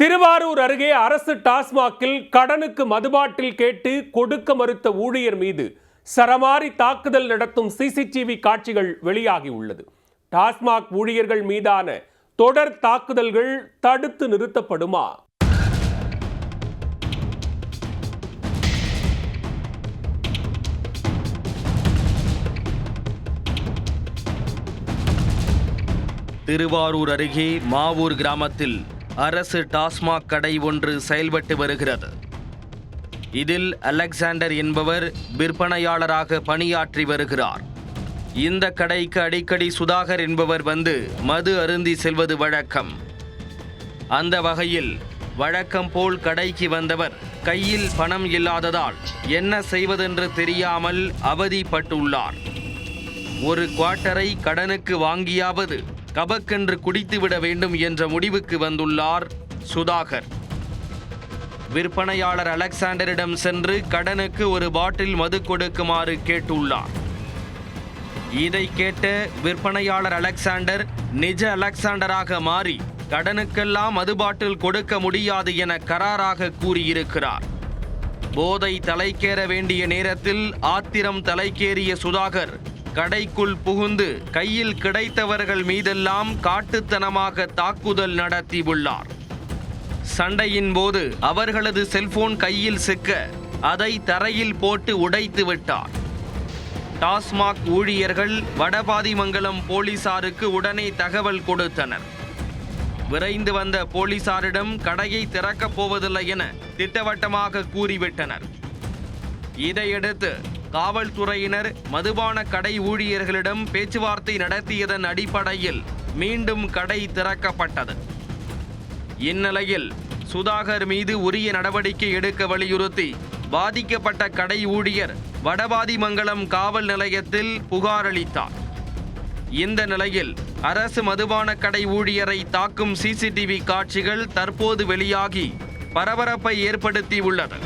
திருவாரூர் அருகே அரசு டாஸ்மாகில் கடனுக்கு மதுபாட்டில் கேட்டு கொடுக்க மறுத்த ஊழியர் மீது சரமாரி தாக்குதல் நடத்தும் சிசிடிவி காட்சிகள் வெளியாகி உள்ளது. டாஸ்மாக் ஊழியர்கள் மீதான தொடர் தாக்குதல்கள் தடுத்து நிறுத்தப்படுமா? திருவாரூர் அருகே மாவூர் கிராமத்தில் அரசு டாஸ்மாக் கடை ஒன்று செயல்பட்டு வருகிறது. இதில் அலெக்சாண்டர் என்பவர் விற்பனையாளராக பணியாற்றி வருகிறார். இந்த கடைக்கு அடிக்கடி சுதாகர் என்பவர் வந்து மது அருந்தி செல்வது வழக்கம். அந்த வகையில் வழக்கம் போல் கடைக்கு வந்தவர் கையில் பணம் இல்லாததால் என்ன செய்வதென்று தெரியாமல் அவதிப்பட்டுள்ளார். ஒரு குவார்ட்டரை கடனுக்கு வாங்கியாவது கபக்கென்று குடித்துவிட வேண்டும் என்ற முடிவுக்கு வந்துள்ளார் சுதாகர். விற்பனையாளர் அலெக்சாண்டரிடம் சென்று கடனுக்கு ஒரு பாட்டில் மது கொடுக்குமாறு கேட்டுள்ளார். இதை கேட்ட விற்பனையாளர் அலெக்சாண்டர் நிஜ அலெக்சாண்டராக மாறி கடனுக்கெல்லாம் மது பாட்டில் கொடுக்க முடியாது என கராராக கூறியிருக்கிறார். போதை தலைக்கேற வேண்டிய நேரத்தில் ஆத்திரம் தலைக்கேறிய சுதாகர் கடைக்குள் புகுந்து கையில் கிடைத்தவர்கள் மீதெல்லாம் காட்டுத்தனமாக தாக்குதல் நடத்தியுள்ளார். சண்டையின் போது அவர்களது செல்போன் கையில் சிக்க அதை தரையில் போட்டு உடைத்து விட்டார். டாஸ்மாக் ஊழியர்கள் வடபாதிமங்கலம் போலீசாருக்கு உடனே தகவல் கொடுத்தனர். விரைந்து வந்த போலீசாரிடம் கடையை திறக்கப் போவதில்லை என திட்டவட்டமாக கூறிவிட்டனர். இதையடுத்து காவல்துறையினர் மதுபான கடை ஊழியர்களிடம் பேச்சுவார்த்தை நடத்தியதன் அடிப்படையில் மீண்டும் கடை திறக்கப்பட்டது. இந்நிலையில் சுதாகர் மீது உரிய நடவடிக்கை எடுக்க வலியுறுத்தி பாதிக்கப்பட்ட கடை ஊழியர் வடபாதிமங்கலம் காவல் நிலையத்தில் புகார் அளித்தார். இந்த நிலையில் அரசு மதுபான கடை ஊழியரை தாக்கும் சிசிடிவி காட்சிகள் தற்போது வெளியாகி பரபரப்பை ஏற்படுத்தியுள்ளது.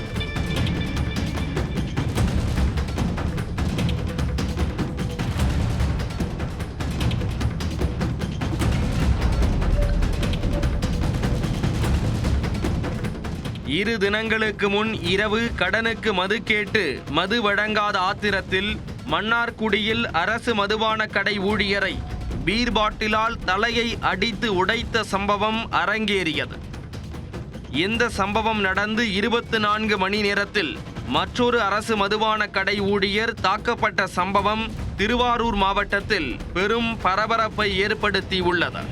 இரு தினங்களுக்கு முன் இரவு கடனுக்கு மது கேட்டு மது வழங்காத ஆத்திரத்தில் மன்னார்குடியில் அரசு மதுபான கடை ஊழியரை பீர் பாட்டிலால் தலையை அடித்து உடைத்த சம்பவம் அரங்கேறியது. இந்த சம்பவம் நடந்து 24 மணி நேரத்தில் மற்றொரு அரசு மதுபான கடை ஊழியர் தாக்கப்பட்ட சம்பவம் திருவாரூர் மாவட்டத்தில் பெரும் பரபரப்பை ஏற்படுத்தியுள்ளது.